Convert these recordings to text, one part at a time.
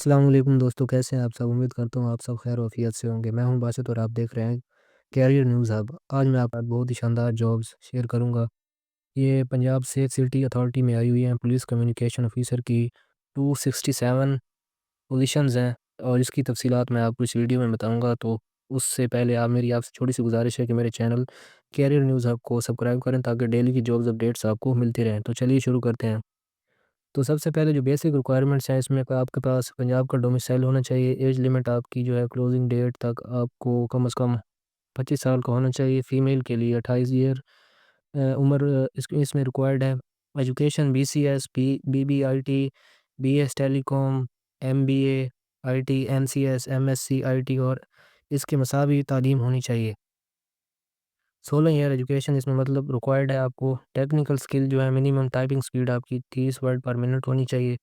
अस्सलाम वालेकुम दोस्तों, कैसे हैं आप सब? उम्मीद करता हूँ आप सब खैर वाफियत से होंगे। मैं हूं बासित और आप देख रहे हैं कैरियर न्यूज़ हब। आज मैं आपके साथ बहुत ही शानदार जॉब्स शेयर करूंगा। ये पंजाब सेफ सिटी अथॉरिटी में आई हुई हैं। पुलिस कम्युनिकेशन ऑफिसर की 267 पोजीशंस हैं और इसकी तफसीलात मैं आपको इस वीडियो में बताऊंगा। तो उससे पहले मेरी आपसे छोटी सी गुजारिश है कि मेरे चैनल कैरियर न्यूज़ हब को सब्सक्राइब करें ताकि डेली की जॉब्स अपडेट्स आपको मिलती रहें। तो चलिए शुरू करते हैं। तो सबसे पहले जो बेसिक रिक्वायरमेंट्स हैं इसमें आपके पास पंजाब का डोमिसाइल होना चाहिए। एज लिमिट आपकी जो है क्लोजिंग डेट तक आपको कम से कम 25 साल का होना चाहिए। फ़ीमेल के लिए 28 ईयर उम्र इसमें रिक्वायर्ड है। Education BCS, BBIT, BS telecom, MBA, IT, NCS, MSc IT और इसके मसावी तालीम होनी चाहिए। 16 ईयर एजुकेशन इसमें मतलब रिक्वायर्ड है आपको। टेक्निकल स्किल जो है मिनिमम टाइपिंग स्पीड आपकी 30 वर्ड पर मिनट होनी चाहिए।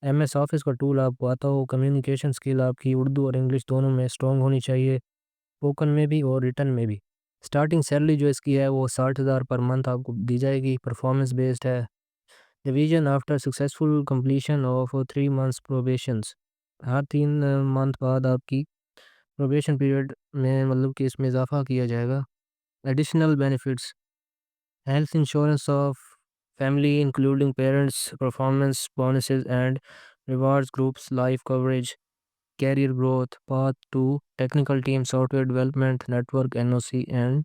MS ऑफिस का टूल आपको आता हो। कम्युनिकेशन स्किल आपकी उर्दू और इंग्लिश दोनों में स्ट्रॉन्ग होनी चाहिए, स्पोकन में भी और रिटन में भी। स्टार्टिंग सैलरी जो इसकी है वो 60,000 पर मंथ आपको दी जाएगी। परफॉर्मेंस बेस्ड है। Division after successful completion of 3 months probations. हर 3 मंथ बाद आपकी प्रोबेशन पीरियड में मतलब कि इसमें इजाफा किया जाएगा। Additional benefits, health insurance of family including parents, performance bonuses and rewards groups, life coverage, career growth, path to technical team, software development, network NOC and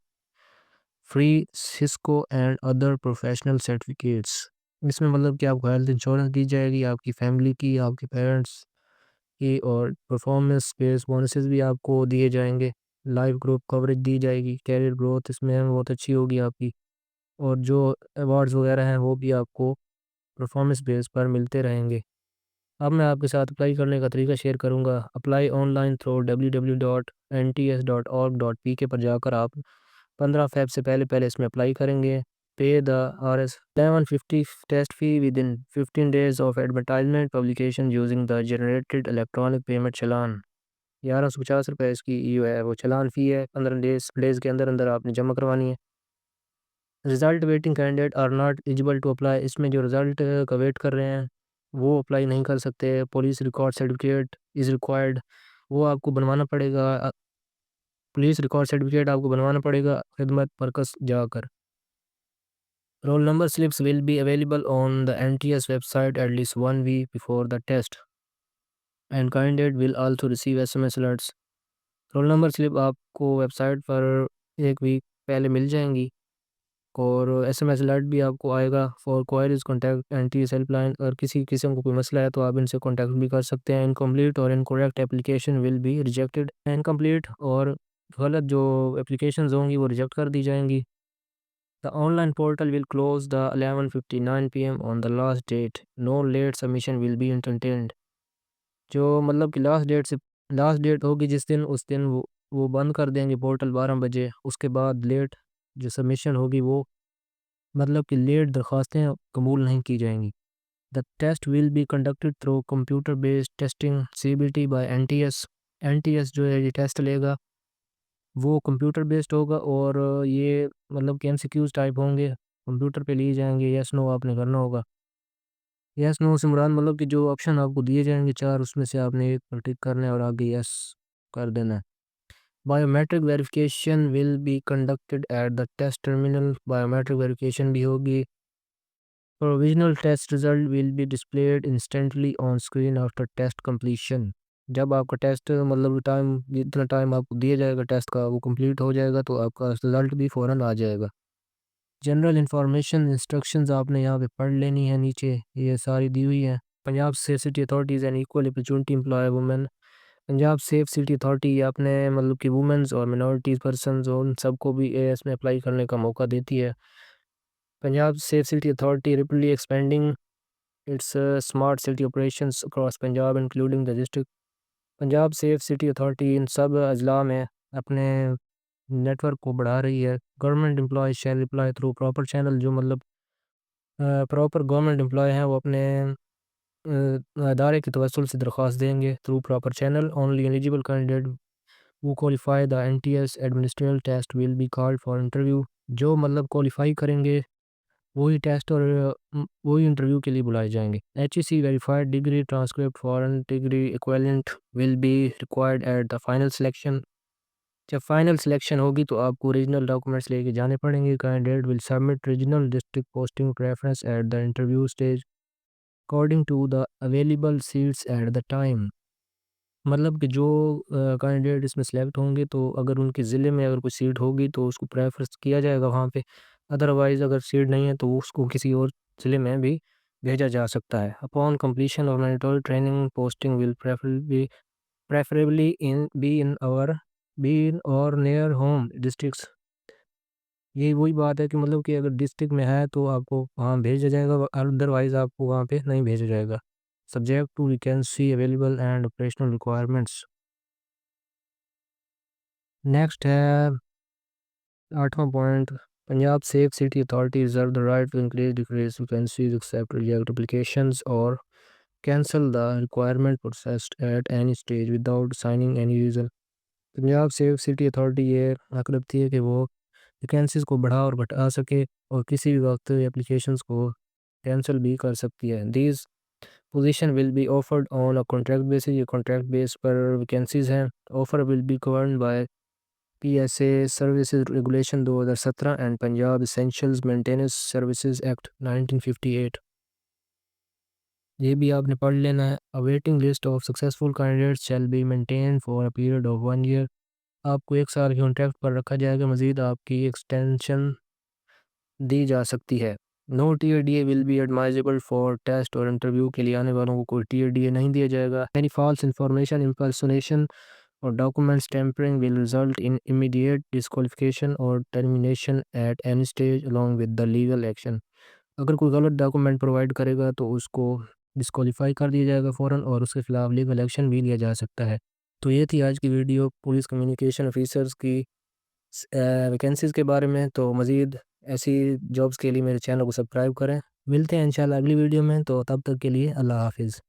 free Cisco and other professional certificates। इसमें मतलब कि आपको health insurance दी जाएगी, आपकी family की, आपके parents की, और परफॉर्मेंस बेस्ड बोनसेस भी आपको दिए जाएंगे। लाइफ ग्रुप कवरेज दी जाएगी। कैरियर ग्रोथ इसमें बहुत अच्छी होगी आपकी। और जो अवार्ड्स वगैरह हैं वो भी आपको परफॉर्मेंस बेस पर मिलते रहेंगे। अब मैं आपके साथ अप्लाई करने का तरीका शेयर करूंगा। अप्लाई ऑनलाइन थ्रू www.nts.org.pk पर जाकर आप 15 फेब से पहले पहले इसमें अप्लाई करेंगे। Pay the RS 1150 test fee within 15 days of advertisement publication using the generated electronic payment challan. 1150 रुपये इसकी जो है वो चलान फ़ी है। 15 डेज के अंदर अंदर आपने जमा करवानी है। Result waiting candidate are not eligible to apply. इसमें जो रिज़ल्ट का वेट कर रहे हैं वो अप्लाई नहीं कर सकते। Police record certificate is required, वो आपको बनवाना पड़ेगा। पुलिस रिकॉर्ड सर्टिफिकेट आपको बनवाना पड़ेगा खिदमत परकस जाकर। Roll number slips will be available on the NTS website at least 1 week before the test and candidate will also receive SMS alerts. Roll number slip आपको वेबसाइट पर 1 वीक पहले मिल जाएंगी और SMS अलर्ट भी आपको आएगा। For queries contact NTS helpline. अगर किसी किस्म को कोई मसला है तो आप इनसे कॉन्टैक्ट भी कर सकते हैं। इनकम्प्लीट और incorrect application will be rejected. Incomplete और गलत जो एप्लीकेशंस होंगी वो रिजेक्ट कर दी जाएंगी। The online portal will close the 11:59 PM on the last date. No late submission will be entertained. जो मतलब कि लास्ट डेट होगी जिस दिन, उस दिन वो बंद कर देंगे पोर्टल 12 बजे। उसके बाद लेट जो सबमिशन होगी वो मतलब कि लेट दरख्वास्तें कबूल नहीं की जाएंगी। The test will be conducted through computer based testing CBT by NTS। NTS जो है ये टेस्ट लेगा वो कंप्यूटर बेस्ड होगा और ये मतलब कि MCQs टाइप होंगे, कंप्यूटर पे लिए जाएंगे। यस नो आपने करना होगा। यस नो से मुराद मतलब कि जो ऑप्शन आपको दिए जाएंगे चार, उसमें से आपने एक पर टिक करना है और आगे यस कर देना है। Biometric verification will be conducted at the test terminal. Biometric verification भी होगी। Provisional test result will be displayed instantly on screen after test completion. जब आपका टेस्ट मतलब टाइम जितना टाइम आपको दिया जाएगा टेस्ट का वो कंप्लीट हो जाएगा तो आपका रिजल्ट भी फ़ौरन आ जाएगा। जनरल इंफॉर्मेशन इंस्ट्रक्शंस आपने यहाँ पे पढ़ लेनी है, नीचे ये सारी दी हुई है। Punjab safe city authorities and equal opportunity employ women. Punjab safe city authority आपने मतलब कि वुमेंस और मिनॉरिटीज़ पर्सनस उन सबको भी AS में अप्लाई करने का मौका देती है। Punjab safe city authority repeatedly expanding its smart city operations across Punjab including the district. Punjab safe city authority इन सब अजला में अपने नेटवर्क को बढ़ा रही है। Government employ shall apply through proper channel. जो मतलब प्रॉपर गवर्नमेंट एम्प्लॉय हैं वो अपने अदारे के तवसल से दरख्वास्त देंगे through proper channel. Only eligible candidate who qualify the NTS administrative test will be called for interview. जो मतलब क्वालिफाई करेंगे वही टेस्ट और वही इंटरव्यू के लिए बुलाए जाएंगे। HEC verified degree transcript foreign degree equivalent will be required at the final selection. जब फाइनल सिलेक्शन होगी तो आपको ओरिजिनल डॉक्यूमेंट्स लेके जाने पड़ेंगे। Candidate will submit regional district posting preference at the interview stage according to the available seats at the time. मतलब कि जो कैंडिडेट इसमें सेलेक्ट होंगे तो अगर उनके ज़िले में अगर कोई सीट होगी तो उसको प्रेफर किया जाएगा वहाँ पे। अदरवाइज़ अगर सीट नहीं है तो उसको किसी और ज़िले में भी भेजा जा सकता है। Upon completion of mandatory training posting will preferably in be in और नियर होम डिस्ट्रिक्ट्स। यही वही बात है कि मतलब कि अगर डिस्ट्रिक्ट में है तो आपको वहाँ भेजा जाएगा, अदरवाइज़ आपको वहाँ पे नहीं भेजा जाएगा। Subject to vacancy available and operational requirements. Next है 8वां point, Punjab safe city authority reserve the right to increase decrease vacancies accept reject applications और cancel the requirement process at any stage without signing any reason. Punjab safe city authority ये हक रखती है कि वो vacancies को बढ़ा और घटा सके और किसी भी वक्त एप्लीकेशंस को कैंसिल भी कर सकती है। These position will be offered on a contract basis, ये कॉन्ट्रैक्ट बेस पर वैकेंसीज हैं। Offer will be govern by PSA services regulation 2017 and Punjab essentials maintenance services act 1958। ये भी आपने पढ़ लेना है। अ waiting list of successful candidates shall be maintain for a period of 1 year. आपको 1 साल के कॉन्ट्रैक्ट पर रखा जाएगा, मजीद आपकी एक्सटेंशन दी जा सकती है। No TDA will be admissible for test और इंटरव्यू के लिए आने वालों को कोई TDA नहीं दिया जाएगा। एनी फॉल्स इंफॉर्मेशन इम्पर्सोनेशन और documents tampering will result in immediate disqualification और termination at any stage along with the legal action. अगर कोई गलत डॉक्यूमेंट प्रोवाइड करेगा तो उसको डिस्क्वालीफाई कर दिया जाएगा फ़ौरन और उसके खिलाफ लीगल एक्शन भी लिया जा सकता है। तो ये थी आज की वीडियो पुलिस कम्युनिकेशन ऑफिसर्स की वैकेंसीज़ के बारे में। तो मज़ीद ऐसी जॉब्स के लिए मेरे चैनल को सब्सक्राइब करें। मिलते हैं इंशाल्लाह अगली वीडियो में, तो तब तक के लिए अल्लाह हाफिज़।